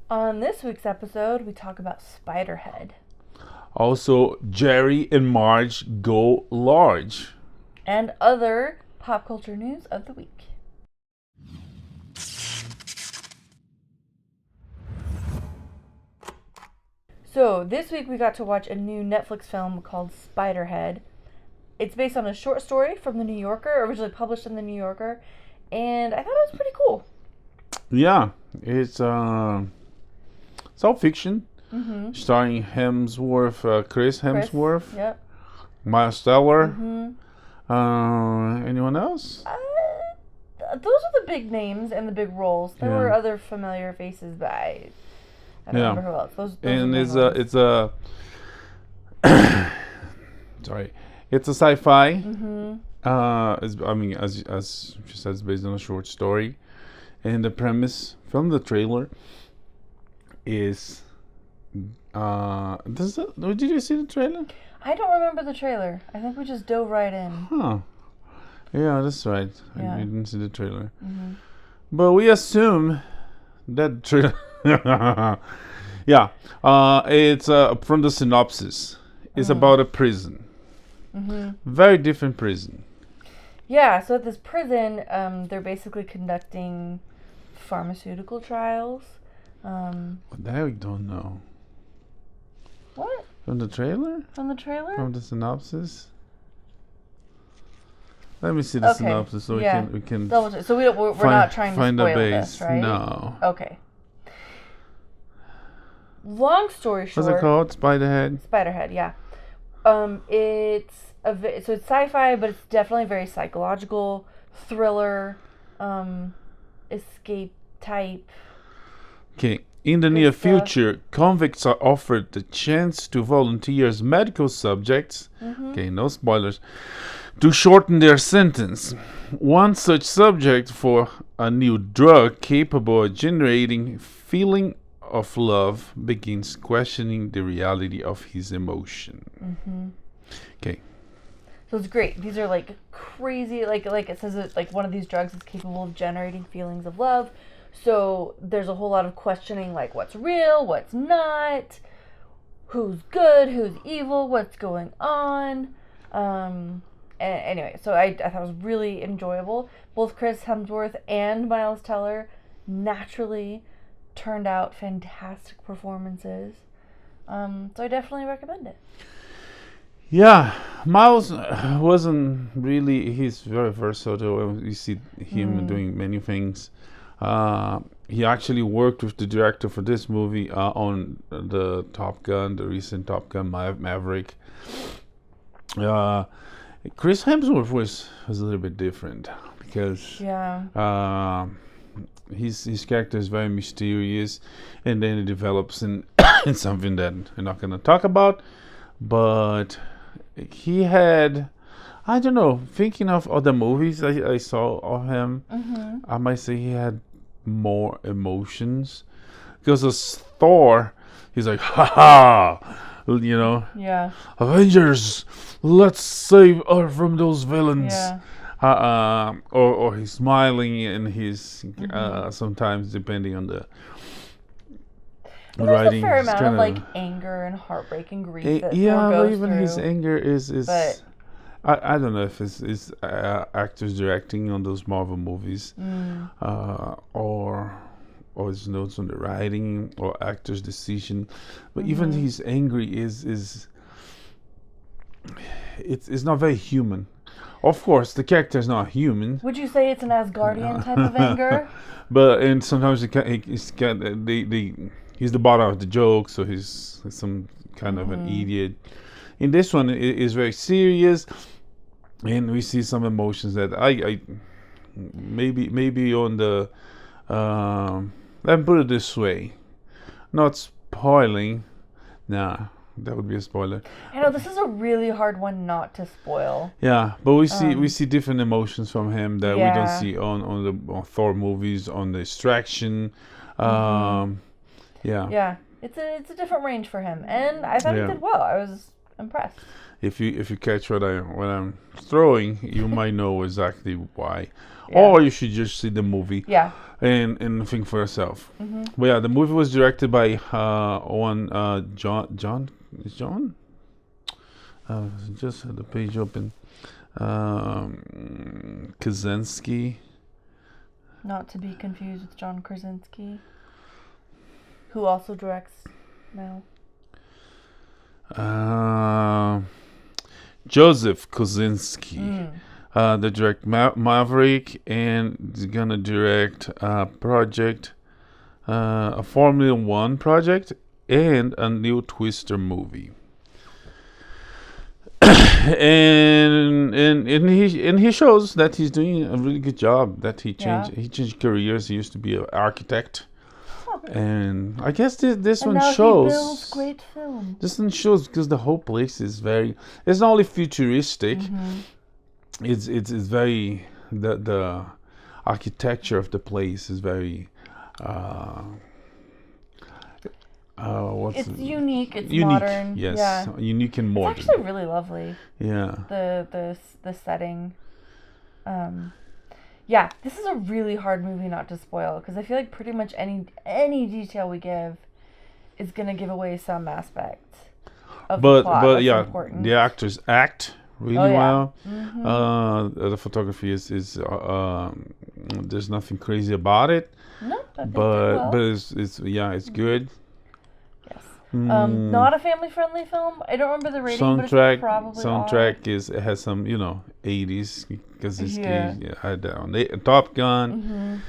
On this week's episode, we talk about Spiderhead Also, Jerry and Marge Go Large. and other pop culture news of the week. So, this week we got to watch a new Netflix film called Spiderhead. It's based on a short story from The New Yorker, originally published in The New Yorker, and I thought it was pretty cool. Yeah, it's all fiction, starring Chris Hemsworth, Yep. Miles Teller. Anyone else? Those are the big names and the big roles. There were other familiar faces, but I don't remember who else. Those And are it's a sorry, it's a sci-fi. As she says, based on a short story, and the premise from the trailer is did you see the trailer? I don't remember the trailer. I think we just dove right in. Huh. Yeah, that's right. Yeah. I didn't see the trailer. But we assume that trailer. Yeah. It's from the synopsis. It's about a prison. Very different prison. Yeah, so at this prison, they're basically conducting pharmaceutical trials. That we don't know. What? From the trailer? From the trailer? From the synopsis? Let me see the synopsis so we can Double check. So we're not trying to find spoil the base. this, right? No. Okay. Long story short. What's it called? Spiderhead? Spiderhead, yeah. So it's sci-fi, but it's definitely very psychological, thriller, escape type. Okay. In the near future, convicts are offered the chance to volunteer as medical subjects. Okay, no spoilers. To shorten their sentence. One such subject for a new drug capable of generating feeling of love begins questioning the reality of his emotion. Okay. So it's great. These are like crazy, like it says that like one of these drugs is capable of generating feelings of love. So there's a whole lot of questioning, like what's real, what's not, who's good, who's evil, what's going on. Anyway, so I thought it was really enjoyable. Both Chris Hemsworth and Miles Teller naturally turned out fantastic performances. So I definitely recommend it. Yeah, Miles wasn't really. He's very versatile. You see him doing many things. He actually worked with the director for this movie on the Top Gun, the recent Top Gun Maverick. Chris Hemsworth was a little bit different because his character is very mysterious, and then it develops in something that we're not going to talk about. But he had, I don't know, thinking of other movies I saw of him, I might say he had more emotions. Because as Thor, he's like, ha ha, you know, Avengers, let's save Earth from those villains. Or he's smiling, and he's sometimes, depending on the There's writing, a fair amount of like anger and heartbreak and grief that Thor but goes even through. his anger is But I don't know if it's actors directing on those Marvel movies, or his notes on the writing, or actors' decision. But even his angry is it's not very human. Of course, the character is not human. would you say it's an Asgardian type of anger? And sometimes he's the bottom of the joke, so he's some kind of an idiot. In this one, it is very serious, and we see some emotions that I maybe on the let me put it this way, not spoiling. Nah, that would be a spoiler. I know this is a really hard one not to spoil. Yeah, but we see different emotions from him that we don't see on Thor movies, on the Extraction. Yeah, it's a different range for him, and I thought he did well. I was impressed. if you catch what I'm throwing, you might know exactly why. Yeah. Or you should just see the movie. Yeah. And think for yourself. But yeah, the movie was directed by John. Just had the page open. Kaczynski. Not to be confused with John Krasinski, who also directs now. Joseph Kosinski. The direct Maverick, and he's gonna direct a project, a Formula One project, and a new Twister movie. and he shows that he's doing a really good job. That he changed careers. He used to be an architect, and I guess this And one now shows. he builds great films. This one shows because the whole place is very. It's not only futuristic. It's very the architecture of the place is very. It's unique. It's unique, modern. yes, Yeah. unique and modern. It's actually really lovely. Yeah. The setting. Yeah, this is a really hard movie not to spoil because I feel like pretty much any detail we give is gonna give away some aspect of the plot. But that's yeah, important. the actors act really well. The photography is there's nothing crazy about it. No, but it's good. Yes. Not a family-friendly film. I don't remember the rating, but it's probably soundtrack it has some 80s because it's had on Top Gun.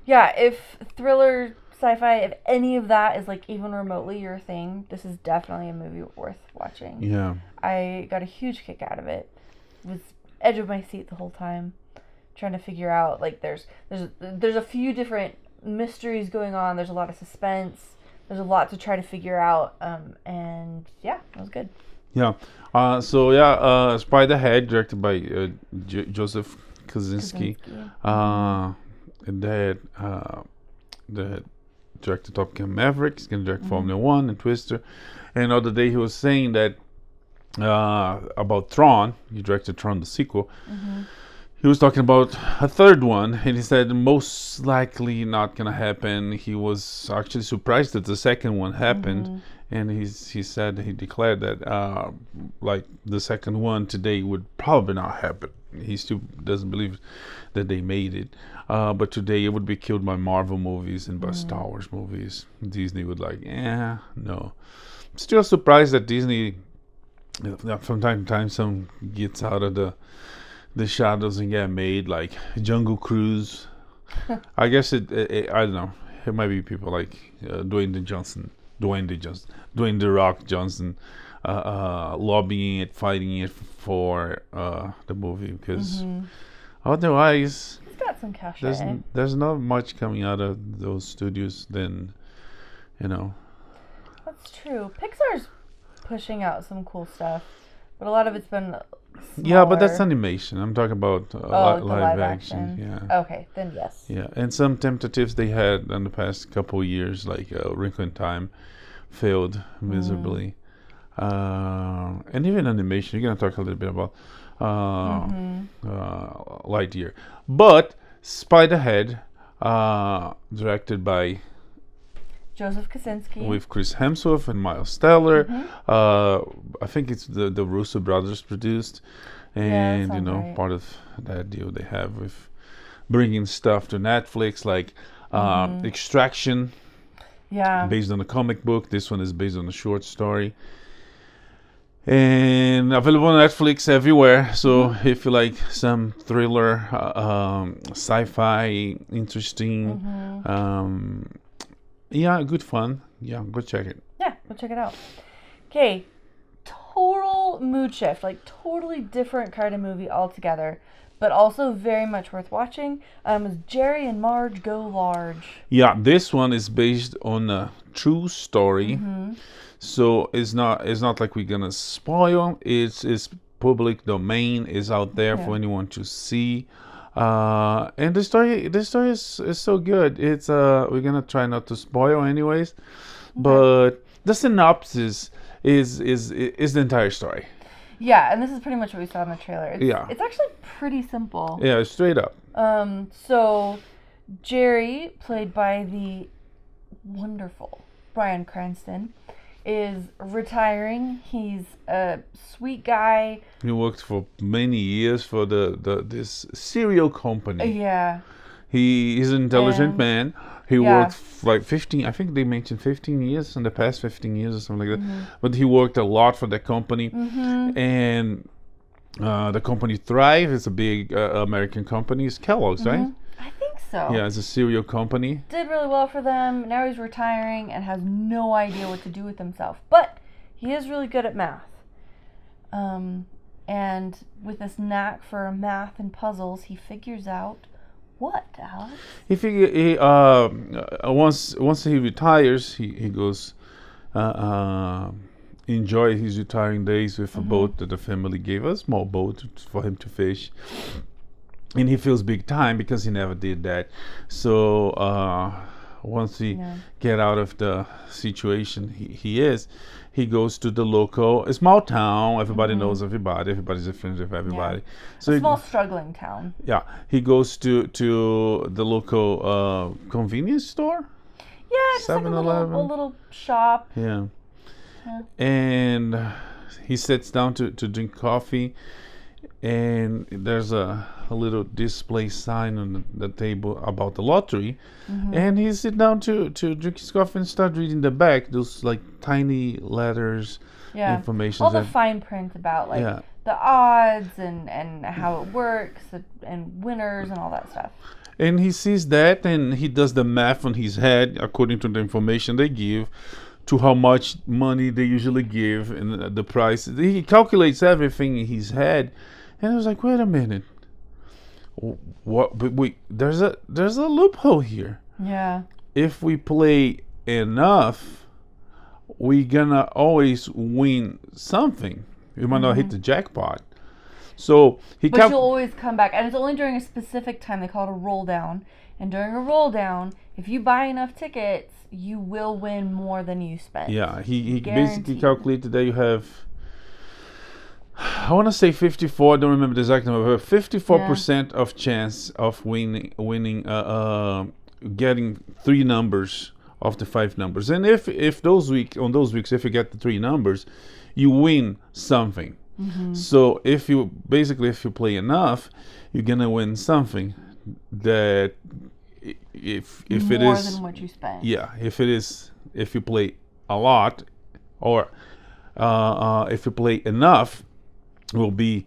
Yeah, if thriller, sci-fi, if any of that is like even remotely your thing, this is definitely a movie worth watching. Yeah, I got a huge kick out of it. Was edge of my seat the whole time, trying to figure out like there's a few different mysteries going on. There's a lot of suspense. There's a lot to try to figure out. And yeah, it was good. Yeah. Spiderhead, directed by Joseph Kosinski. And that directed Top Gun Maverick. He's gonna direct Formula One and Twister. And the other day he was saying that about Tron. He directed Tron the sequel. He was talking about a third one, and he said most likely not gonna happen. He was actually surprised that the second one happened, and he declared that like the second one today would probably not happen. He still doesn't believe that they made it, but today it would be killed by Marvel movies and by Star Wars movies. Disney would no. Still surprised that Disney from time to time some gets out of the shadows and get made, like Jungle Cruise. I guess it I don't know. It might be people like Dwayne The Rock Johnson lobbying it, fighting it for the movie because otherwise It's got some cash. there's not much coming out of those studios then, That's true. Pixar's pushing out some cool stuff, but a lot of it's been Yeah, but that's smaller. animation. I'm talking about the live action. Yeah. Okay, then yes. Yeah, and some tentatives they had in the past couple of years, like Wrinkle in Time, failed miserably. And even animation, you're gonna talk a little bit about Lightyear, but Spiderhead, directed by Joseph Kosinski. with Chris Hemsworth and Miles Teller. I think it's the Russo brothers produced, and right. part of that deal they have with bringing stuff to Netflix, like Extraction, based on a comic book. This one is based on a short story, and available on Netflix everywhere. So if you like some thriller, sci-fi, interesting, good fun. Yeah, go check it. Yeah, go check it out. Okay, total mood shift, like totally different kind of movie altogether, but also very much worth watching. Is Jerry and Marge Go Large. Yeah, this one is based on a true story, so it's not like we're gonna spoil. It's public domain. Is out there for anyone to see. And the story is so good. It's we're gonna try not to spoil anyways, but the synopsis is the entire story. Yeah, and this is pretty much what we saw in the trailer. It's actually pretty simple. Yeah, straight up. So Jerry, played by the wonderful Bryan Cranston, is retiring. He's a sweet guy. He worked for many years for this cereal company. Yeah. He is an intelligent man. He worked like 15, I think they mentioned 15 years in the past 15 years or something like that. But he worked a lot for the company. And the company Thrive is a big American company. It's Kellogg's, right? I think so. Yeah, it's a cereal company. Did really well for them. Now he's retiring and has no idea what to do with himself. But he is really good at math. And with this knack for math and puzzles, he figures out what, Alex? Once he retires, he goes enjoy his retiring days with a boat that the family gave us, a small boat for him to fish. And he feels big time because he never did that. So once he get out of the situation he goes to the local, a small town. Everybody knows everybody. Everybody's a friend with everybody. So a small struggling town. Yeah, he goes to the local convenience store. Yeah, just like a little shop. Yeah. And he sits down to drink coffee, and there's a little display sign on the table about the lottery. And he sits down to drink his coffee and start reading the back, those like tiny letters, information. All the fine print about the odds and how it works and winners and all that stuff. And he sees that, and he does the math on his head according to the information they give, to how much money they usually give and the price. He calculates everything in his head, and I was like, wait a minute, what? But there's a loophole here. Yeah. If we play enough, we're gonna always win something. We might not hit the jackpot. So but you'll always come back, and it's only during a specific time. They call it a roll down, and during a roll down, if you buy enough tickets, you will win more than you spent. Yeah, he basically calculated that you have, I want to say 54. I don't remember the exact number, but 54% of chance of winning, getting 3 numbers of the 5 numbers. And if on those weeks, if you get the 3 numbers, you win something. So if you play enough, you're gonna win something that if it is more than what you spent. Yeah, if you play a lot, or if you play enough, will be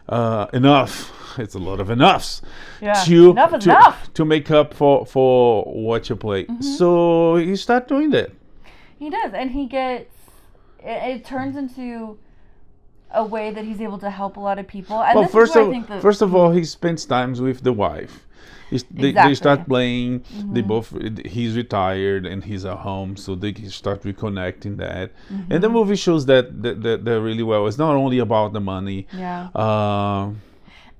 enough. It's a lot of enoughs. Yeah, enough is enough to make up for what you play. So you start doing that. He does, and he gets it turns into a way that he's able to help a lot of people. And first of all, he spends times with the wife. They start playing. He's retired and he's at home, so they start reconnecting that. And the movie shows that really well. It's not only about the money. Yeah.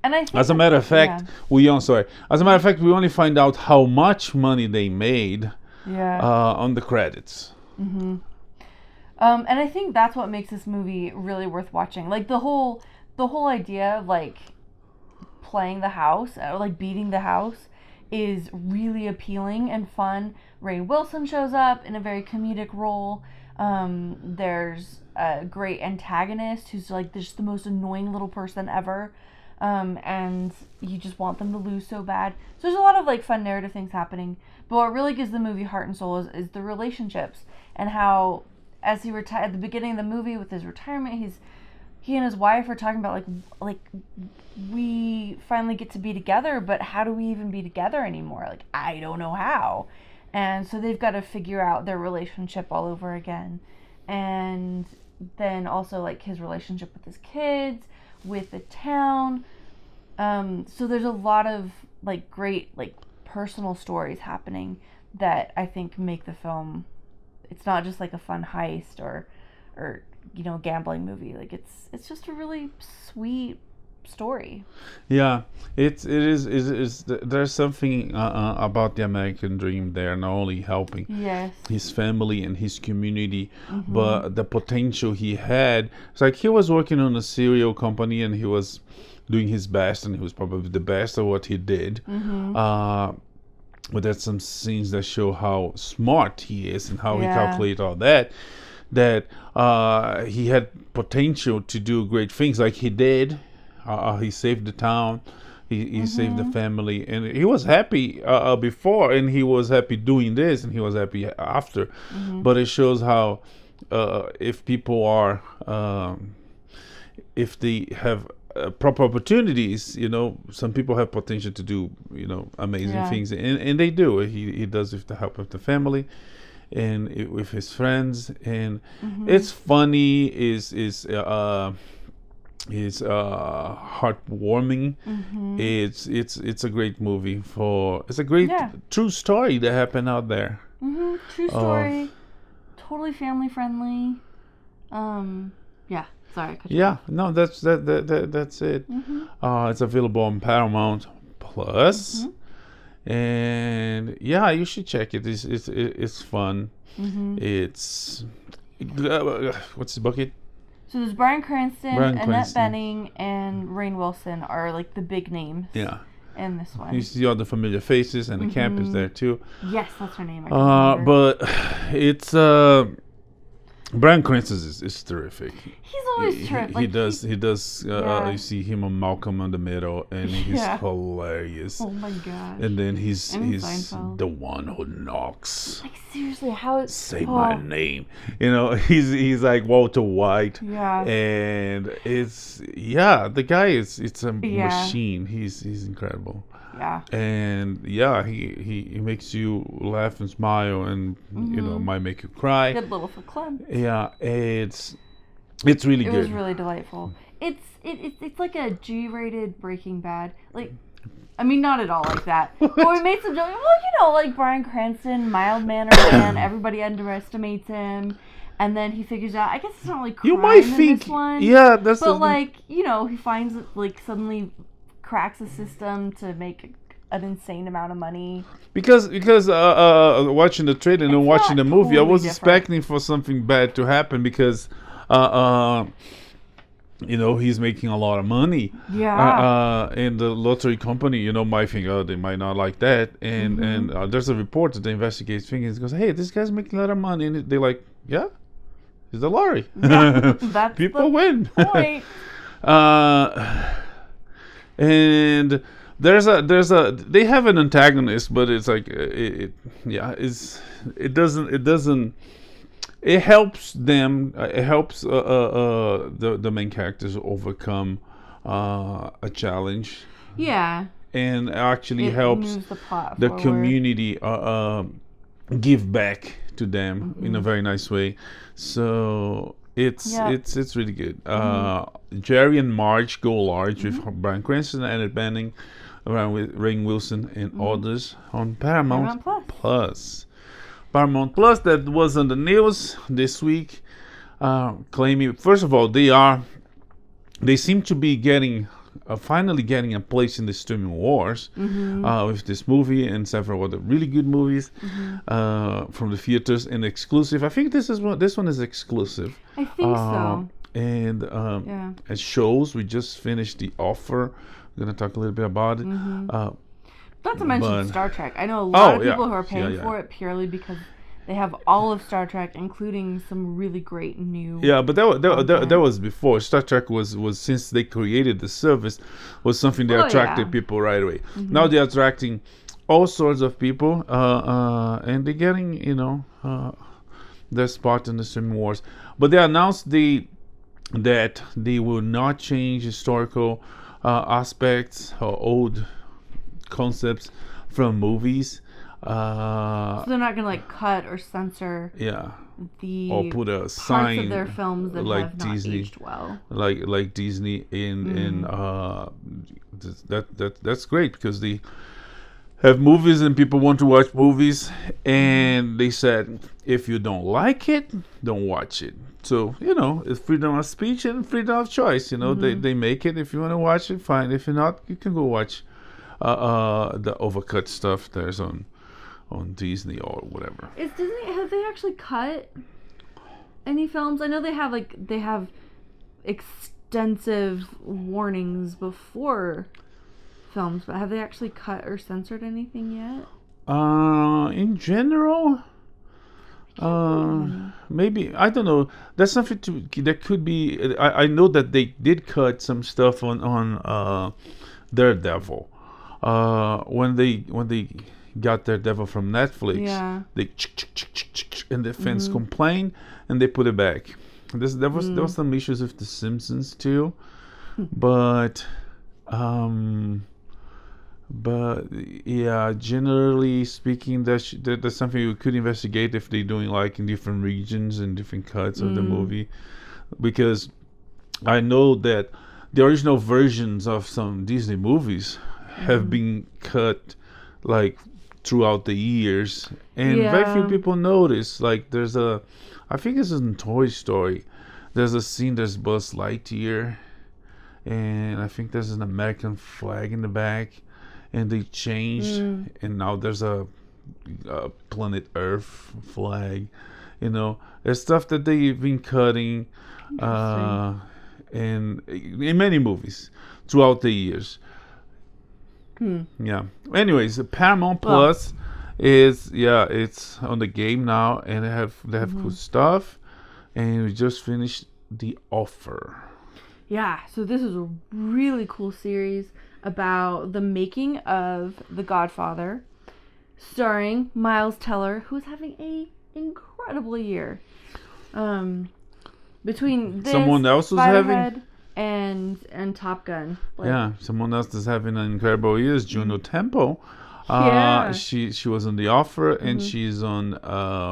And I think as a matter of fact, we only find out how much money they made. On the credits. And I think that's what makes this movie really worth watching. Like the whole idea of like playing the house, or like beating the house, is really appealing and fun. Rainn Wilson shows up in a very comedic role. There's a great antagonist who's like just the most annoying little person ever. And you just want them to lose so bad. So there's a lot of like fun narrative things happening. But what really gives the movie heart and soul is the relationships, and how as he retired at the beginning of the movie with his retirement, he and his wife are talking about like we finally get to be together, but how do we even be together anymore? Like, I don't know how. And so they've got to figure out their relationship all over again. And then also like his relationship with his kids, with the town. So there's a lot of like great like personal stories happening that I think make the film. It's not just like a fun heist or gambling movie. Like it's just a really sweet, story. Yeah, it is there's something about the American dream there, not only helping Yes. his family and his community, but the potential he had. It's like he was working on a cereal company and he was doing his best, and he was probably the best at what he did. But there's some scenes that show how smart he is and how he calculated all that. That he had potential to do great things, like he did. He saved the town. He saved the family, and he was happy before, and he was happy doing this, and he was happy after. But it shows how if people are, if they have proper opportunities, some people have potential to do, amazing things, and they do. He does with the help of the family, and with his friends, and it's funny. Is heartwarming. It's a great movie it's a great true story that happened out there. True story, totally family friendly. Sorry, I cut you off. No, that's it. It's available on Paramount Plus. And you should check it. It's fun. It's what's the bucket? So there's Bryan Cranston, Annette Bening, and Rainn Wilson are like the big names. In this one. You see all the familiar faces, and the camp is there too. Yes, that's her name. But it's Bryan Cranston is terrific. He's always terrific. He does. You see him on Malcolm in the Middle, and he's hilarious. Oh my gosh. And then he's Seinfeld. the one who knocks. Like seriously, how say my name? He's like Walter White. Yeah. And it's the guy it's a machine. He's incredible. Yeah. And he makes you laugh and smile, and might make you cry. Good little for Clem. Yeah, it's really good. It was really delightful. It's like a G-rated Breaking Bad. Like, I mean, not at all like that. But we made some jokes. Well, like Bryan Cranston, mild-mannered man. Everybody underestimates him. And then he figures out, I guess it's not really crime you might think, this one. Yeah, that's But he finds like suddenly cracks a system to make an insane amount of money. Because watching the trailer and watching the movie, I was expecting for something bad to happen because he's making a lot of money. And the lottery company, might think, they might not like that. And there's a report that investigates things and goes, hey, this guy's making a lot of money. And they're like, yeah, it's the lottery. That's people win. Point. And they have an antagonist, but it's like it helps them. It helps the main characters overcome a challenge. Yeah. And actually helps the community give back to them in a very nice way. So it's really good. Jerry and Marge Go Large with Bryan Cranston and Annette Bening, around with Rainn Wilson and others on Paramount Plus. Paramount Plus, that was on the news this week, claiming, first of all, they seem to be finally getting a place in the streaming wars with this movie and several other really good movies from the theaters and exclusive. I think this one is exclusive. I think so. And it shows. We just finished The Offer. We're gonna talk a little bit about it. Not to mention Star Trek. I know a lot of people who are paying for it purely because they have all of Star Trek, including some really great new. Yeah, but that was before. Star Trek was since they created the service, was something that attracted people right away. Now they're attracting all sorts of people, and they're getting their spot in the streaming wars. But they announced that they will not change historical aspects or old concepts from movies. So they're not gonna cut or censor. Or put a sign parts of their films that like have not Disney, aged well. Like Disney, and that's great because have movies and people want to watch movies, and they said if you don't like it, don't watch it. So it's freedom of speech and freedom of choice. They make it. If you want to watch it, fine. If you're not, you can go watch the overcut stuff there's on Disney or whatever. Is Disney, have they actually cut any films? I know they have extensive warnings before films, but have they actually cut or censored anything yet? In general, maybe, I don't know. That's something that could be. I know that they did cut some stuff on Daredevil. When they got Daredevil from Netflix, they and the fans complained and they put it back. There was some issues with The Simpsons too, but yeah, generally speaking, that's something you could investigate if they're doing like in different regions and different cuts of the movie, because I know that the original versions of some Disney movies have been cut like throughout the years, and very few people notice. Like I think it's in Toy Story, there's a scene, there's Buzz Lightyear, and I think there's an American flag in the back, and they changed, and now there's a planet Earth flag. There's stuff that they've been cutting in many movies throughout the years. Yeah. Anyways, Paramount Plus is it's on the game now, and they have cool stuff, and we just finished The Offer. Yeah, so this is a really cool series about the making of The Godfather, starring Miles Teller, who's having a incredible year. Between this, someone else was having and Top Gun. Someone else is having an incredible year is Juno Temple. She was on The Offer, and she's on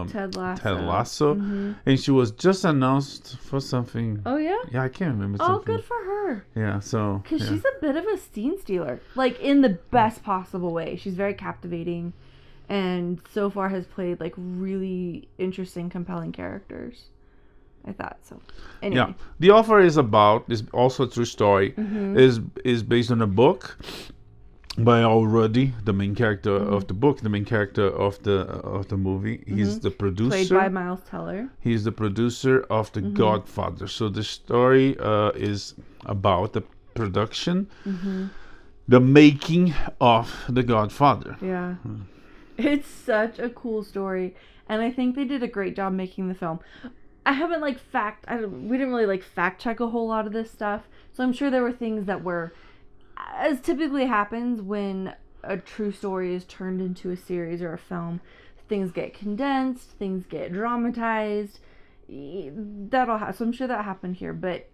Ted Lasso. And she was just announced for something. Oh yeah? Yeah, I can't remember something. Oh, good for her. Yeah, so because she's a bit of a scene stealer, like in the best possible way. She's very captivating, and so far has played like really interesting, compelling characters. I thought so. Anyway. Yeah, The Offer is also a true story. Is based on a book by Al Ruddy, the main character of the book, the main character of the movie. He's the producer. Played by Miles Teller. He's the producer of The Godfather. So the story is about the production, the making of The Godfather. Yeah. It's such a cool story, and I think they did a great job making the film. I haven't we didn't really fact check a whole lot of this stuff, so I'm sure there were things that were, as typically happens when a true story is turned into a series or a film, things get condensed, things get dramatized. So I'm sure that happened here, but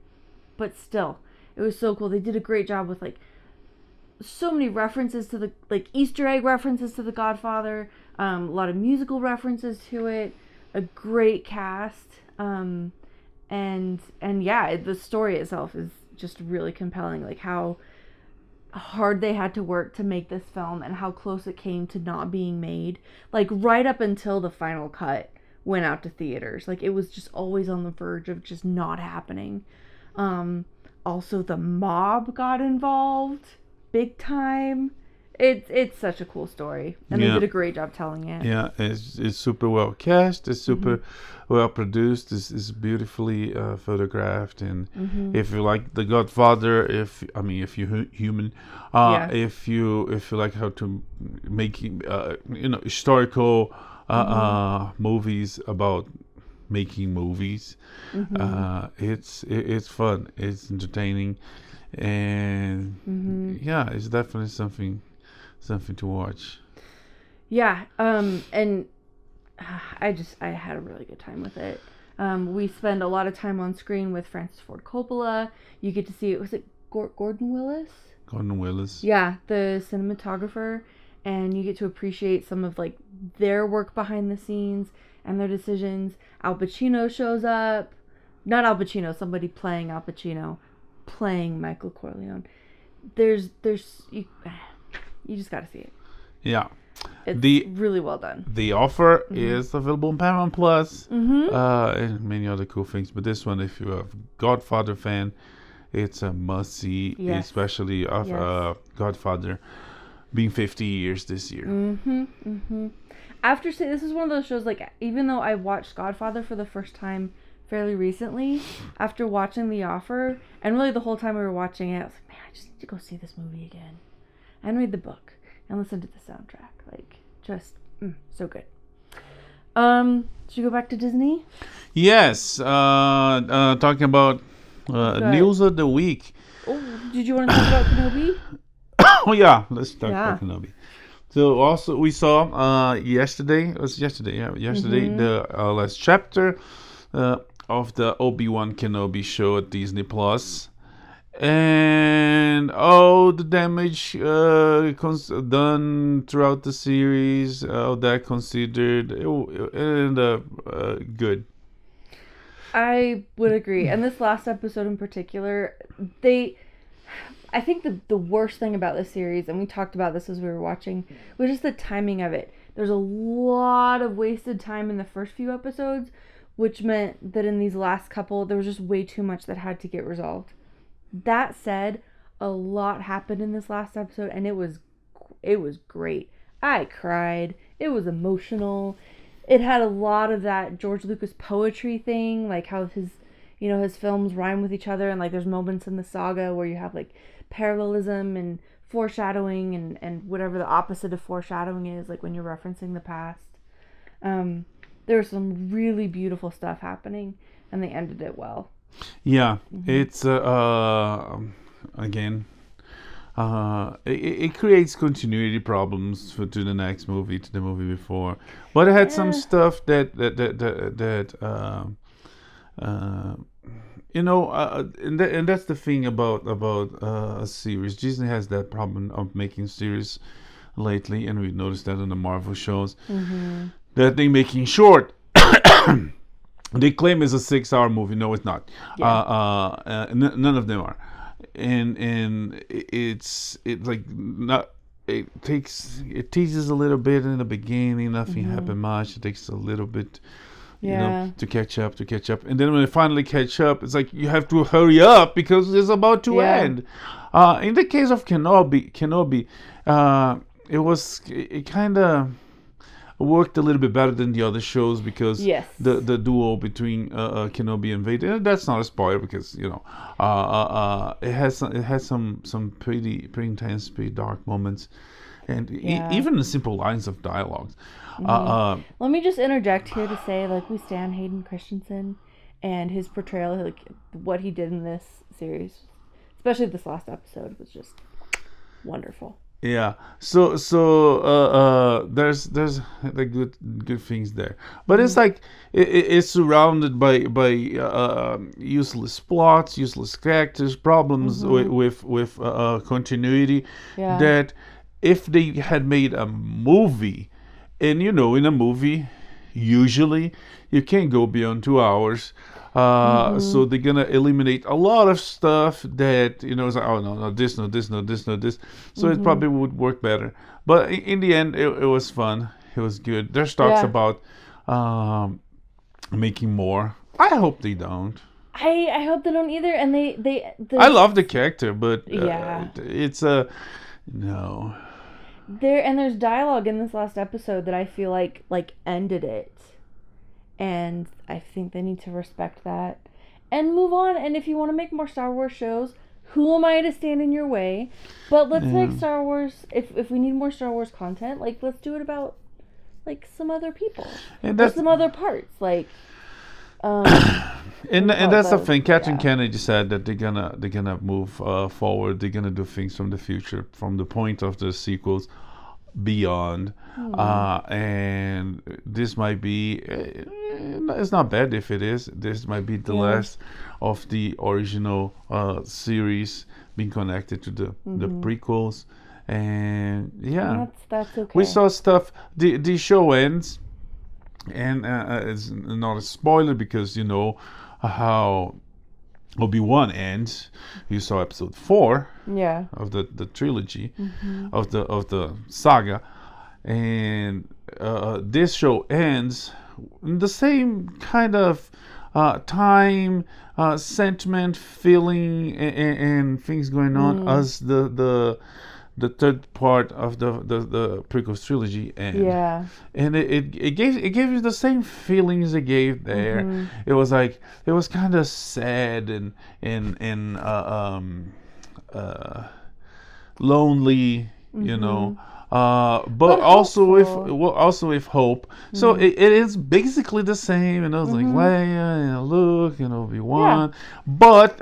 still, it was so cool. They did a great job with so many references to the Easter egg references to The Godfather, a lot of musical references to it, a great cast. And yeah, the story itself is just really compelling, like how hard they had to work to make this film and how close it came to not being made, like right up until the final cut went out to theaters. Like it was just always on the verge of just not happening. Also the mob got involved big time. It's such a cool story, and they did a great job telling it. Yeah, it's super well cast. It's super well produced. It's beautifully photographed, and if you like The Godfather, if you're human, if you like how to make historical movies about making movies, it's fun. It's entertaining, and it's definitely something to watch. Yeah, and I had a really good time with it. We spend a lot of time on screen with Francis Ford Coppola. You get to see, was it Gordon Willis? Gordon Willis. Yeah, the cinematographer, and you get to appreciate some of their work behind the scenes and their decisions. Al Pacino shows up. Not Al Pacino, somebody playing Al Pacino, playing Michael Corleone. You just got to see it. Yeah. It's really well done. The Offer is available on Paramount Plus, and many other cool things. But this one, if you're a Godfather fan, it's a must-see, especially of Godfather being 50 years this year. This is one of those shows, like, even though I watched Godfather for the first time fairly recently, after watching The Offer, and really the whole time we were watching it, I was like, man, I just need to go see this movie again. And read the book. And listen to the soundtrack. Like, just so good. Should we go back to Disney? Yes. Talking about news of the week. Oh, did you want to talk about Kenobi? Oh, yeah. Let's talk about Kenobi. So, also, we saw yesterday, the last chapter of the Obi-Wan Kenobi show at Disney Plus. And the damage done throughout the series, that considered, and good. I would agree. And this last episode in particular, I think the worst thing about this series, and we talked about this as we were watching, was just the timing of it. There's a lot of wasted time in the first few episodes, which meant that in these last couple, there was just way too much that had to get resolved. That said, a lot happened in this last episode, and it was great. I cried. It was emotional. It had a lot of that George Lucas poetry thing, like how his films rhyme with each other, and like there's moments in the saga where you have like parallelism and foreshadowing and whatever the opposite of foreshadowing is, like when you're referencing the past. There was some really beautiful stuff happening, and they ended it well. Yeah, it's again, it creates continuity problems to the next movie, to the movie before. But it had some stuff that and that's the thing about a series. Disney has that problem of making series lately, and we noticed that in the Marvel shows that they making short. They claim it's a 6-hour movie. No, it's not. Yeah. None of them are, and it's like not. It teases a little bit in the beginning. Nothing happened much. It takes a little bit, to catch up. And then when they finally catch up, it's like you have to hurry up because it's about to end. In the case of Kenobi, it kind of worked a little bit better than the other shows because the duo between Kenobi and Vader, that's not a spoiler because it has some pretty intense, pretty dark moments, and even the simple lines of dialogue. Let me just interject here to say, like, we stan Hayden Christensen and his portrayal, like what he did in this series, especially this last episode, was just wonderful. Yeah, so there's the good things there, but it's like it's surrounded by useless plots, useless characters, problems with continuity. Yeah. That if they had made a movie, and in a movie, usually you can't go beyond 2 hours. So they're gonna eliminate a lot of stuff that it's like, oh no this. So it probably would work better. But in the end, it was fun. It was good. There's talks about making more. I hope they don't. I hope they don't either. And they I love the character, but it's no. There's dialogue in this last episode that I feel like ended it. And I think they need to respect that and move on. And if you want to make more Star Wars shows, who am I to stand in your way? But let's make Star Wars, if we need more Star Wars content, like, let's do it about, like, some other people. And that's some other parts, like... and that's the thing. Kathleen Kennedy said that they're gonna move forward. They're gonna do things from the future, from the point of the sequels beyond. And this might be... it's not bad if it is. This might be the last of the original series being connected to the prequels, and that's okay. We saw stuff. The show ends, and it's not a spoiler because how Obi-Wan ends. You saw episode 4 of the trilogy of the saga. and this show ends in the same kind of time, sentiment, feeling, and things going on as the third part of the prequel trilogy end. Yeah. And it gave you the same feelings it gave there. It was like, it was kind of sad and lonely, you know. But also with hope. So it is basically the same, and I was like Leia and Luke and Obi-Wan. But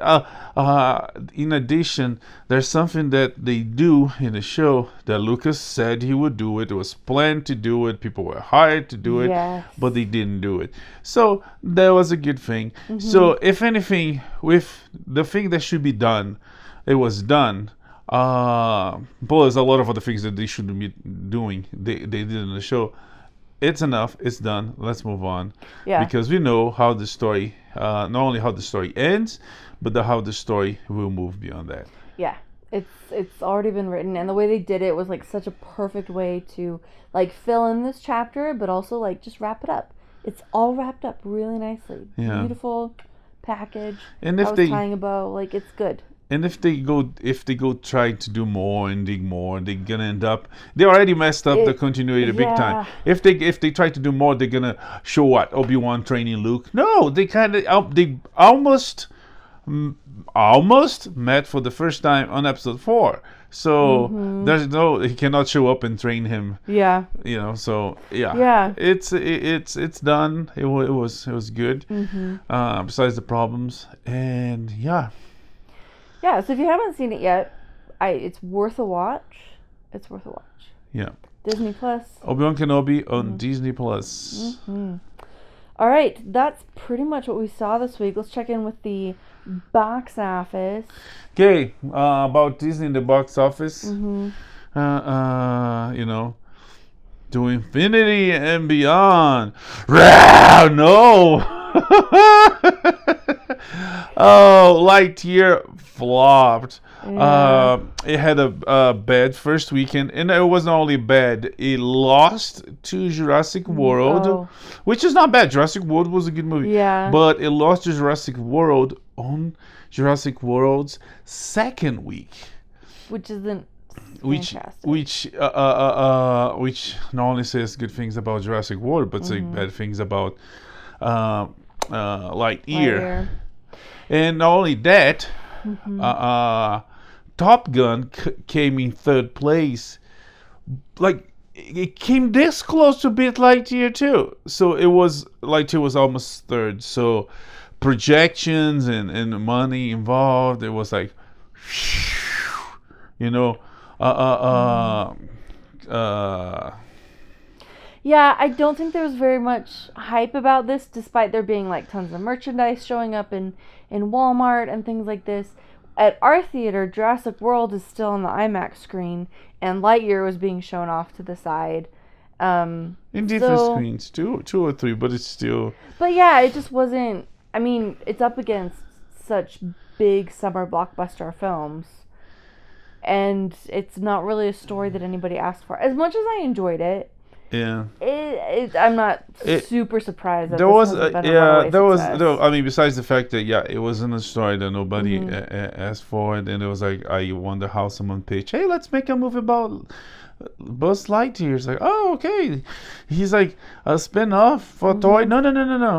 in addition, there's something that they do in the show that Lucas said he would do it. It was planned to do it. People were hired to do it, but they didn't do it. So that was a good thing. So if anything, with the thing that should be done, it was done. But there's a lot of other things that they shouldn't be doing. They did in the show. It's enough. It's done. Let's move on. Yeah. Because we know how the story, not only how the story ends, but how the story will move beyond that. Yeah. It's already been written, and the way they did it was like such a perfect way to like fill in this chapter, but also like just wrap it up. It's all wrapped up really nicely. Yeah. Beautiful package. And if I was they tying a bow, like it's good. And if they go try to do more and dig more, they're gonna end up. They already messed up the continuity big time. If they try to do more, they're gonna show what Obi-Wan training Luke. No, they almost met for the first time on episode 4. So he cannot show up and train him. Yeah. You know. So yeah. Yeah. It's done. It was good. Besides the problems, and yeah. Yeah, so if you haven't seen it yet, it's worth a watch. It's worth a watch. Yeah. Disney Plus. Obi-Wan Kenobi on Disney Plus. All right, that's pretty much what we saw this week. Let's check in with the box office. Okay, about Disney in the box office. You know, to infinity and beyond. No. Oh, Lightyear flopped. Yeah. It had a bad first weekend, and it wasn't only bad. It lost to Jurassic World, which is not bad. Jurassic World was a good movie. Yeah. But it lost to Jurassic World on Jurassic World's second week, which isn't fantastic. Which not only says good things about Jurassic World, but say bad things about Lightyear. And not only that, Top Gun came in third place. Like, it came this close to beat Lightyear too. So Lightyear was almost third. So projections and money involved, it was like, you know, yeah, I don't think there was very much hype about this, despite there being like tons of merchandise showing up in Walmart and things like this. At our theater, Jurassic World is still on the IMAX screen, and Lightyear was being shown off to the side. In different screens, two or three, but it's still... But yeah, it just wasn't... I mean, it's up against such big summer blockbuster films, and it's not really a story that anybody asked for. As much as I enjoyed it, yeah, I'm not super surprised that there was I mean, besides the fact that it wasn't a story that nobody asked for, and it was like, I wonder how someone pitched, hey, let's make a movie about Buzz Lightyear. It's like, oh, okay. He's like a spin-off for a toy. No,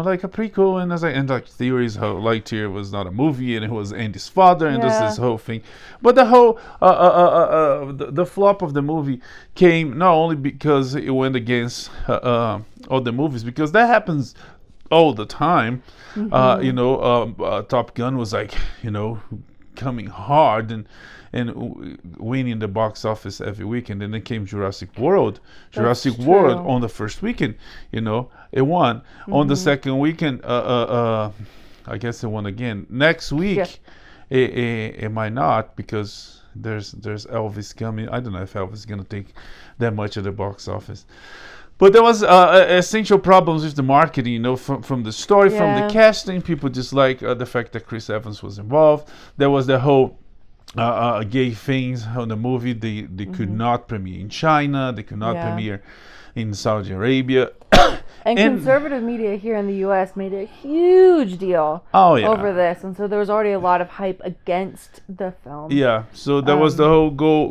like a prequel. And there's like theories how Lightyear was not a movie and it was Andy's father, and there's this whole thing. But the whole the flop of the movie came not only because it went against other movies, because that happens all the time. Top Gun was like, coming hard and winning the box office every weekend. And then came Jurassic World. On the first weekend, it won. On the second weekend, I guess it won again. Next week, it might not, because there's Elvis coming. I don't know if Elvis is gonna take that much of the box office. But there was essential problems with the marketing, from the story, from the casting. People just like the fact that Chris Evans was involved. There was the whole gay things on the movie. They could not premiere in China. They could not premiere in Saudi Arabia. And conservative media here in the U.S. made a huge deal over this, and so there was already a lot of hype against the film. Yeah, so that was the whole go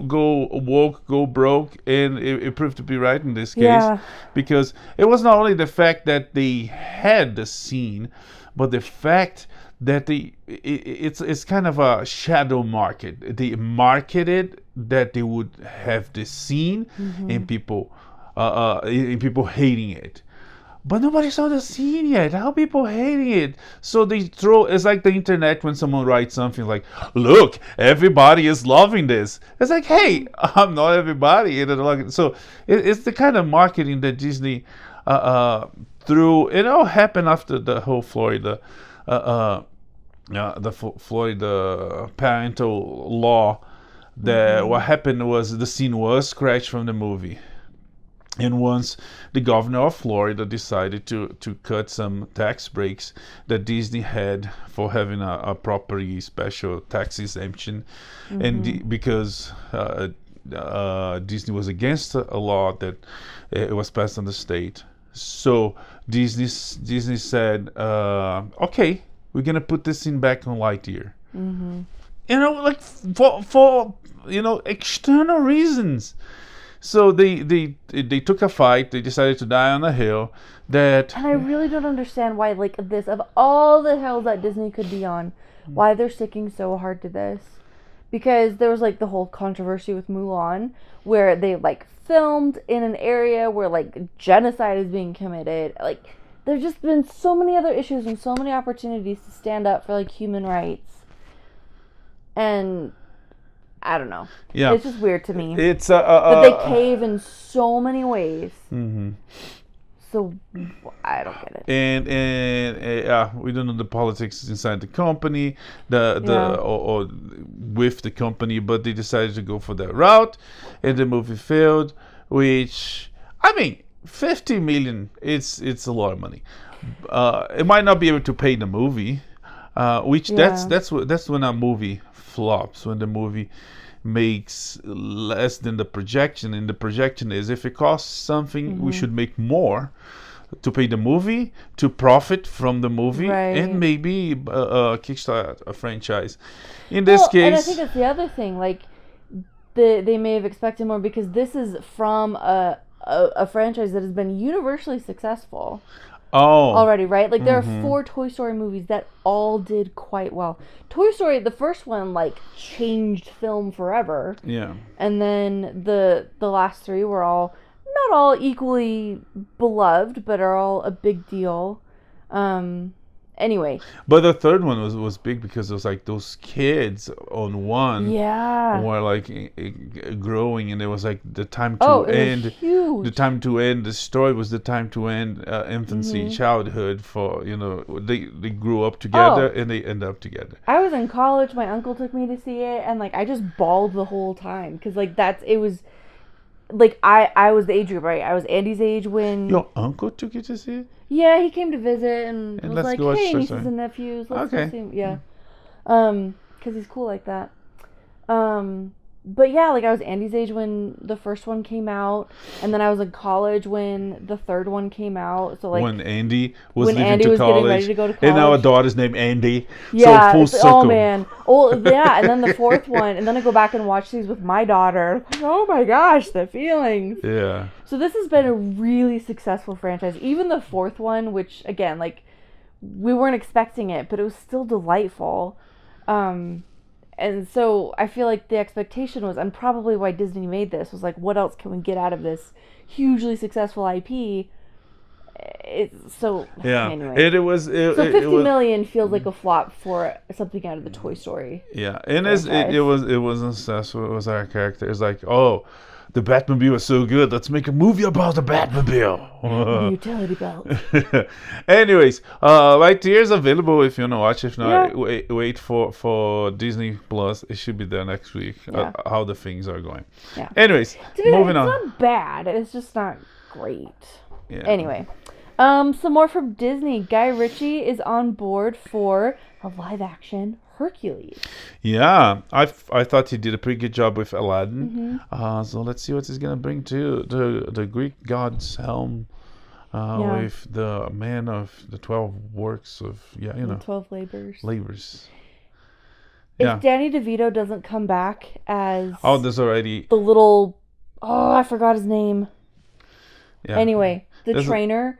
woke, go broke, and it proved to be right in this case, because it was not only the fact that they had the scene, but the fact that it's kind of a shadow market. They marketed that they would have the scene, and people hating it. But nobody saw the scene yet. How people hating it? So they throw. It's like the internet when someone writes something like, "Look, everybody is loving this." It's like, hey, I'm not everybody. So it's the kind of marketing that Disney threw. It all happened after the whole Florida, Florida parental law. That what happened was the scene was scratched from the movie. And once the governor of Florida decided to cut some tax breaks that Disney had for having a property special tax exemption, and because Disney was against a law that it was passed on the state, so Disney said, okay, we're gonna put this in back on Lightyear. Like for external reasons. So they took a fight. They decided to die on a hill. And I really don't understand why, like, this, of all the hills that Disney could be on, why they're sticking so hard to this. Because there was, like, the whole controversy with Mulan, where they, like, filmed in an area where, like, genocide is being committed. Like, there's just been so many other issues and so many opportunities to stand up for, like, human rights. And I don't know. Yeah, it's just weird to me. It's that they cave in so many ways. So I don't get it. And we don't know the politics inside the company, or with the company, but they decided to go for that route, and the movie failed. Which, I mean, $50 million. It's a lot of money. It might not be able to pay the movie. That's when a movie flops, when the movie makes less than the projection, and the projection is, if it costs something, we should make more to pay the movie, to profit from the movie, and maybe kickstart a franchise. In this case, and I think that's the other thing, like, they may have expected more, because this is from a franchise that has been universally successful. Already, right? Like, there are 4 Toy Story movies that all did quite well. Toy Story, the first one, like, changed film forever. Yeah. And then the last 3 were not all equally beloved, but are all a big deal. Anyway. But the third one was big because it was like those kids on one were like growing, and it was like the time to end. Huge. The time to end the story was the time to end infancy, childhood. For they grew up together and they end up together. I was in college. My uncle took me to see it, and like I just bawled the whole time because like it was. Like, I was the age group, right? I was Andy's age when... Your uncle took you to see it? Yeah, he came to visit and was like, hey, nieces and nephews, let's go see him. Yeah. Because he's cool like that. But yeah, like, I was Andy's age when the first one came out, and then I was in college when the third one came out. So like when Andy was getting ready to go to college, and now our daughter's named Andy. Yeah, so full circle. Oh man, yeah, and then the fourth one, and then I go back and watch these with my daughter. Oh my gosh, the feelings. Yeah. So this has been a really successful franchise. Even the fourth one, which again, like, we weren't expecting it, but it was still delightful. And so I feel like the expectation was, and probably why Disney made this, was like, what else can we get out of this hugely successful IP? Anyway. So $50 million feels like a flop for something out of the Toy Story. Yeah, and it wasn't successful. It was our character. It's like, oh, the Batmobile is so good. Let's make a movie about the Batmobile. Utility belt. Anyways, Lightyear is available if you want to watch. If not, wait for Disney Plus. It should be there next week. How the things are going. Yeah. Anyways, moving on. It's not bad. It's just not great. Yeah. Anyway, some more from Disney. Guy Ritchie is on board for a live-action Hercules. Yeah, I thought he did a pretty good job with Aladdin. So let's see what he's gonna bring to the Greek god's helm. With the man of the 12 works of, 12 labors. Yeah. If Danny DeVito doesn't come back as there's already the little, I forgot his name. Yeah. Anyway, the trainer,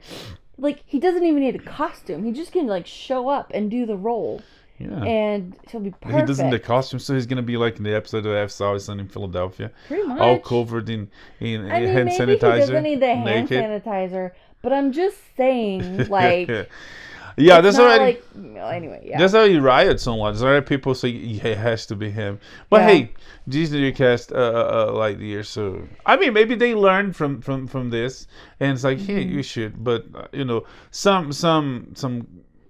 like, he doesn't even need a costume. He just can, like, show up and do the role. Yeah. And he'll be perfect. He doesn't need a costume, so he's gonna be like in the episode of F. Always Sunny in Philadelphia. Pretty much. All covered in hand sanitizer. Maybe he doesn't need the hand sanitizer, but I'm just saying, like... Yeah, there's already... anyway, yeah. There's already riots online. There's already people say it has to be him. But hey, Disney cast Lightyear, so... I mean, maybe they learned from this, and it's like, hey, you should. But, some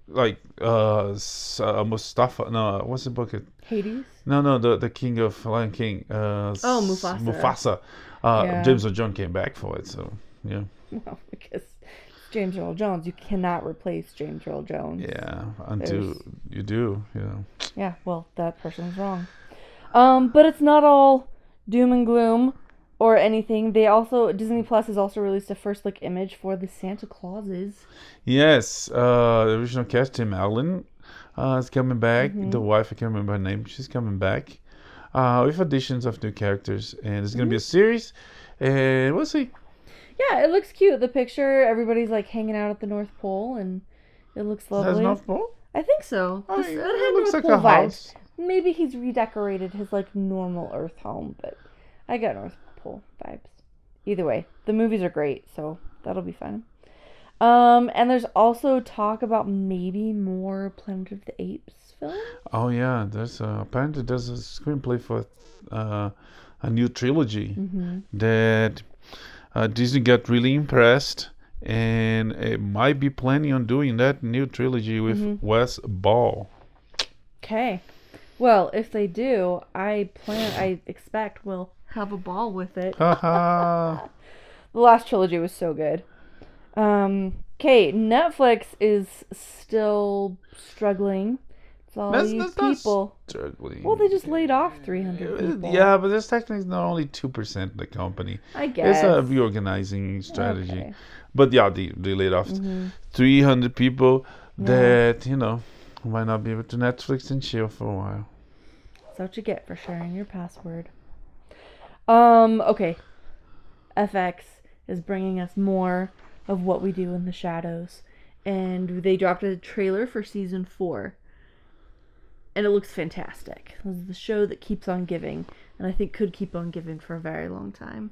like, Mustafa... No, what's the book? Hades? No, the king of Lion King. Mufasa. James Earl Jones came back for it, so, yeah. Well, because... James Earl Jones. You cannot replace James Earl Jones. Yeah, until you do, Yeah, well, that person's wrong. But it's not all doom and gloom or anything. Disney Plus has also released a first look image for the Santa Clauses. Yes, the original cast, Tim Allen, is coming back. The wife, I can't remember her name. She's coming back with additions of new characters, and it's going to be a series, and we'll see. Yeah, it looks cute. The picture, everybody's like hanging out at the North Pole, and it looks lovely. Is that North Pole? I think so. It looks like Pole a house. Maybe he's redecorated his like normal Earth home, but I got North Pole vibes. Either way, the movies are great, so that'll be fun. And there's also talk about maybe more Planet of the Apes films. Oh yeah, there's apparently there's a screenplay for a new trilogy that. Disney got really impressed, and it might be planning on doing that new trilogy with Wes Ball. Okay. Well, if they do, I expect we'll have a ball with it. The last trilogy was so good. Okay, Netflix is still struggling. It's all these people. Struggling. Well, they just laid off 300 people. Yeah, but that's technically not only 2% of the company. I guess. It's a reorganizing strategy. Okay. But yeah, they laid off 300 people that, might not be able to Netflix and chill for a while. That's what you get for sharing your password. Okay. FX is bringing us more of what we do in the shadows. And they dropped a trailer for season 4. And it looks fantastic. This is the show that keeps on giving. And I think could keep on giving for a very long time.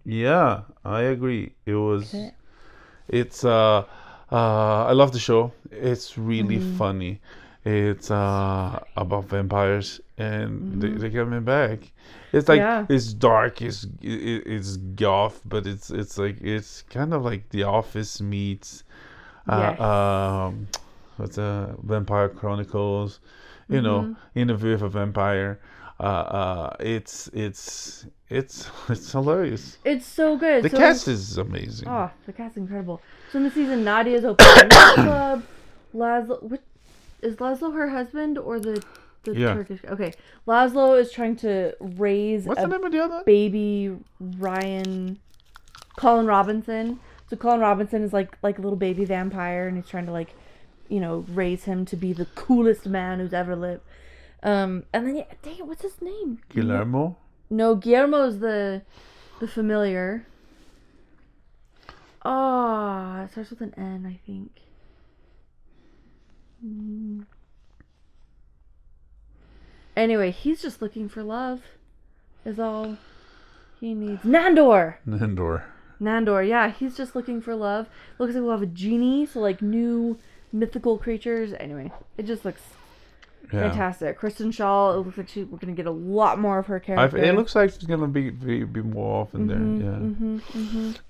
Yeah, I agree. It's I love the show. It's really funny. It's about vampires, and they're coming back. It's like it's dark, it's goth, but it's like it's kind of like The Office meets what's Vampire Chronicles, Interview with a Vampire. It's hilarious. It's so good. The cast is amazing. Oh, the cast is incredible. So in the season, Nadia's opening a club. Is Laszlo her husband or the Turkish? Okay, Laszlo is trying to raise what's the name of the other baby Ryan, Colin Robinson. So Colin Robinson is like a little baby vampire, and he's trying to raise him to be the coolest man who's ever lived. And then dang it, what's his name? Guillermo? No, Guillermo's the familiar. Oh, it starts with an N, I think. Anyway, he's just looking for love. Is all he needs. Nandor, yeah, he's just looking for love. Looks like we'll have a genie, so new mythical creatures. Anyway, it just looks fantastic. Kristen Shaw, it looks like we're gonna get a lot more of her character. It looks like she's gonna be more often there.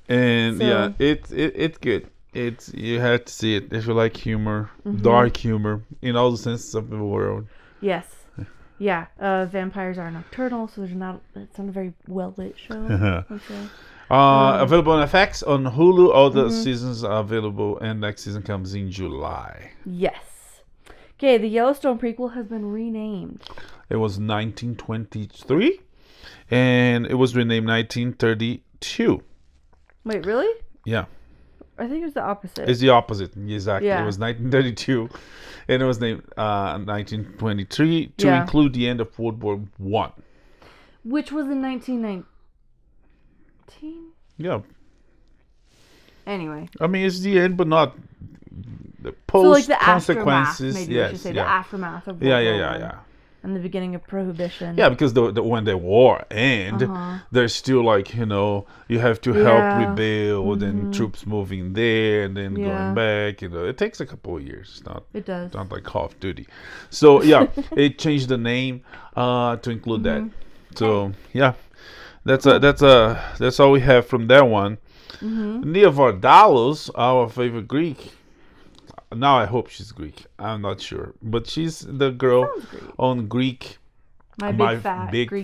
And so, it's good. You have to see it if you like humor, dark humor in all the senses of the word. Yes. Yeah. Vampires are nocturnal, so it's not a very well lit show. Available on FX, on Hulu. All the seasons are available, and next season comes in July. Yes. Okay, the Yellowstone prequel has been renamed. It was 1923, and it was renamed 1932. Wait, really? Yeah. I think it was the opposite. It's the opposite. Exactly. Yeah. It was 1932, and it was named 1923 to Yeah. include the end of World War One. Which was in 1919? Yeah. Anyway. I mean, it's the end, but not the post So like the consequences. aftermath, maybe Yes. we should say. Yeah. The aftermath of World War One. Yeah. And the beginning of Prohibition. Yeah, because when the war end, there's still like, you have to help rebuild and troops moving there and then going back. It takes a couple of years. It does. Not like Call of Duty. So yeah, it changed the name to include that. So yeah, that's all we have from that one. Nia Vardalos, our favorite Greek. Now I hope she's Greek. I'm not sure, but she's the girl on Greek. My big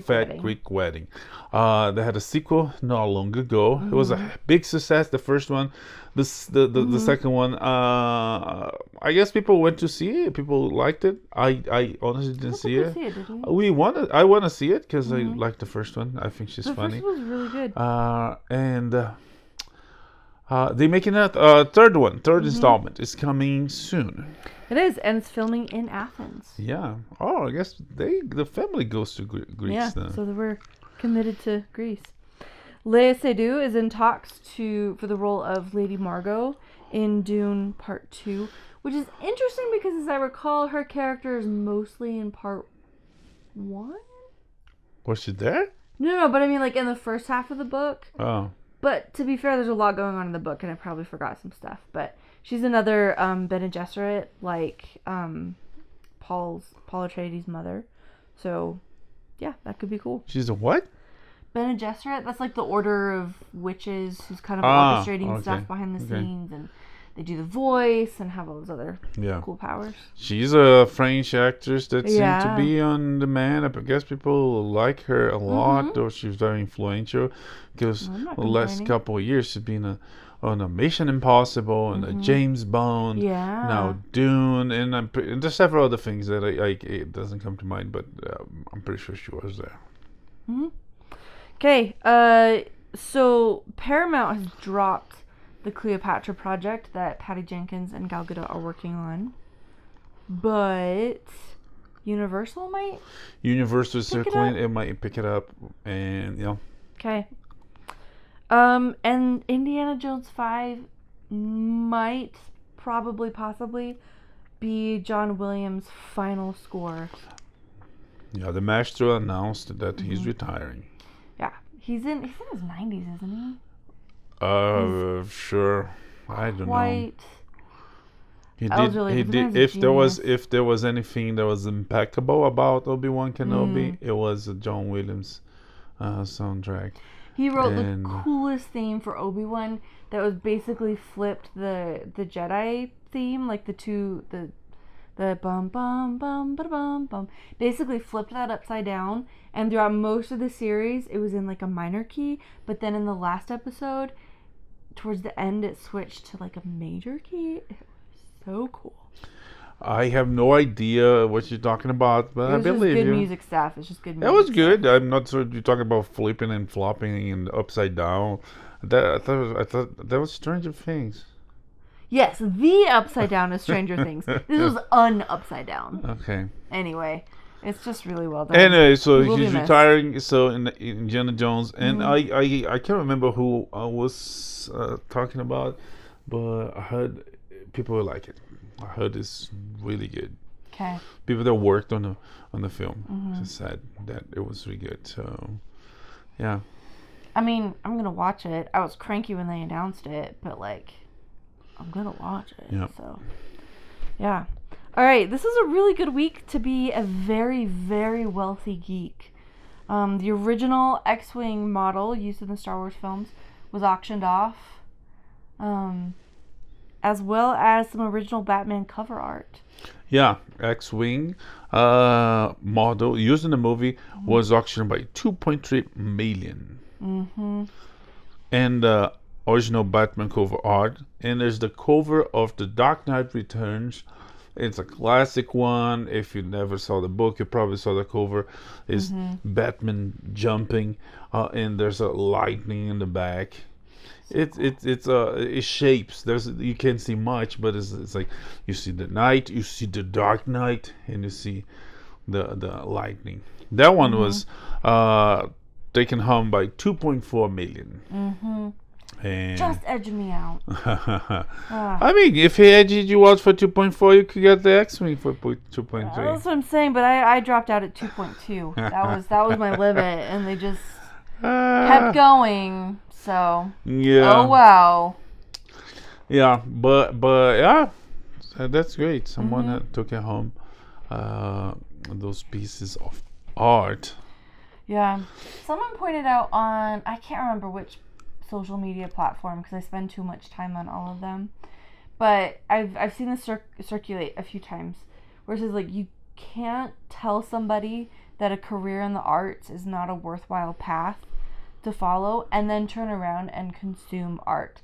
fat Greek wedding. They had a sequel not long ago. It was a big success. The first one, the second one. I guess people went to see it. People liked it. I honestly didn't see it. Did you? I want to see it because I like the first one. I think she's funny. The first one was really good. And they're making a third installment. It's coming soon. It is, and it's filming in Athens. Yeah. Oh, I guess the family goes to Greece. Yeah, then. so we're committed to Greece. Lea Seydoux is in talks for the role of Lady Margot in Dune Part 2, which is interesting because, as I recall, her character is mostly in Part 1? Was she there? No, but I mean, like, in the first half of the book. Oh. But to be fair, there's a lot going on in the book, and I probably forgot some stuff. But she's another Bene Gesserit, like Paul Atreides' mother. So, yeah, that could be cool. She's a what? Bene Gesserit, that's like the order of witches who's kind of orchestrating stuff behind the scenes, and they do the voice and have all those other cool powers. She's a French actress that seemed to be on demand. I guess people like her a lot, or she's very influential. Because the last couple of years she's been on a Mission Impossible and a James Bond, now Dune, and there's several other things that it doesn't come to mind, but I'm pretty sure she was there. Okay, so Paramount has dropped the Cleopatra project that Patty Jenkins and Gal Gadot are working on, but Universal might. Universal is circling. It might pick it up, and Okay. And Indiana Jones 5 might, possibly, be John Williams' final score. Yeah, the maestro announced that he's retiring. Yeah, he's in his 90s, isn't he? Sure. I don't know. He did. If there was anything that was impeccable about Obi-Wan Kenobi, it was John Williams' soundtrack. He wrote the coolest theme for Obi-Wan that was basically flipped the Jedi theme, like the bum bum bum ba bum bum. Basically flipped that upside down, and throughout most of the series, it was in like a minor key. But then in the last episode, towards the end, it switched to like a major key. It was so cool. I have no idea what you're talking about, but I believe you. Good music stuff. It's just good music. It was good. I'm not sure you're talking about flipping and flopping and upside down. I thought that was Stranger Things. Yes, the upside down is Stranger Things. This was upside down. Okay. Anyway, it's just really well done. Anyway, so he's retiring. So in Indiana Jones, and I can't remember who I was talking about, but I heard people like it. I heard it's really good. Okay. People that worked on the film said that it was really good. So, yeah. I mean, I'm gonna watch it. I was cranky when they announced it, but like, I'm gonna watch it. Yeah. So, yeah. All right. This is a really good week to be a very, very wealthy geek. The original X-wing model used in the Star Wars films was auctioned off. As well as some original Batman cover art. Yeah, X-Wing model used in the movie was auctioned by $2.3 million. And original Batman cover art. And there's the cover of The Dark Knight Returns It's a classic one. If you never saw the book, you probably saw the cover. Is Batman jumping, and there's a lightning in the back. It shapes. You can't see much, but it's like you see the night, you see the dark night, and you see the lightning. That one was taken home by 2.4 million. And just edged me out. I mean, if he edged you out for 2.4, you could get the X-Wing for 2.3. That's what I'm saying, but I dropped out at 2.2. That was my limit, and they just kept going. So yeah. Oh wow. Yeah, but yeah, that's great. Someone that took it home. Those pieces of art. Yeah. Someone pointed out on, I can't remember which social media platform because I spend too much time on all of them, but I've seen this circulate a few times where it says like you can't tell somebody that a career in the arts is not a worthwhile path to follow and then turn around and consume art.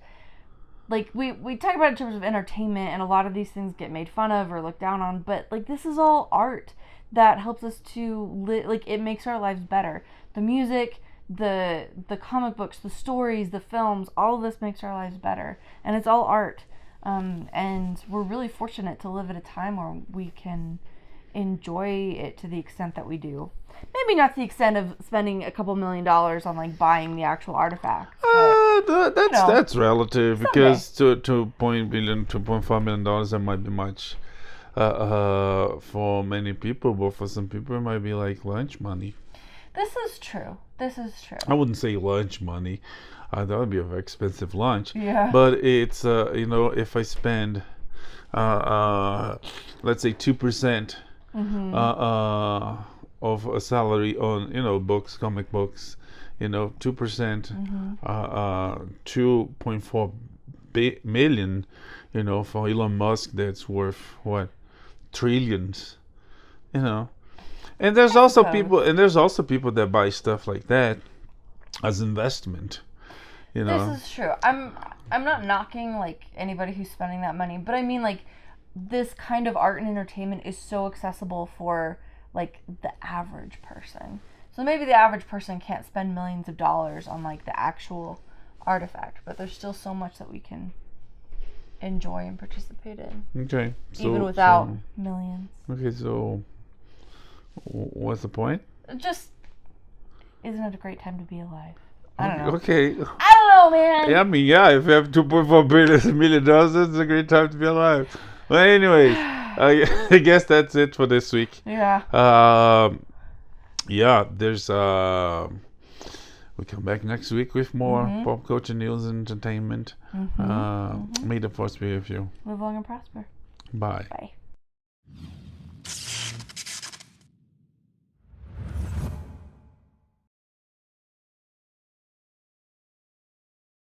Like we talk about it in terms of entertainment, and a lot of these things get made fun of or looked down on, but like this is all art that helps us to it makes our lives better. The music, the comic books, the stories, the films, all of this makes our lives better, and it's all art. And we're really fortunate to live at a time where we can enjoy it to the extent that we do. Maybe not to the extent of spending a couple $1 million on like buying the actual artifacts. That's relative, because $2.4 million, that might be much for many people, but for some people it might be like lunch money. This is true. I wouldn't say lunch money. That would be a very expensive lunch. Yeah. But it's if I spend let's say 2% of a salary on books, comic books, 2%, 2.4 million, for Elon Musk, that's worth what, trillions, and there's also people that buy stuff like that as investment. This is true. I'm not knocking like anybody who's spending that money, but I mean like this kind of art and entertainment is so accessible for like the average person. So maybe the average person can't spend millions of dollars on like the actual artifact, but there's still so much that we can enjoy and participate in. Okay. Even without millions. Okay, so what's the point? Just, isn't it a great time to be alive? I don't know. Okay. I don't know, man. Yeah, I mean, yeah, if you have $2.4 million, it's a great time to be alive. Well, anyways, I guess that's it for this week. Yeah. There's we come back next week with more pop culture news and entertainment. May the force be with you. Live long and prosper. Bye. Bye.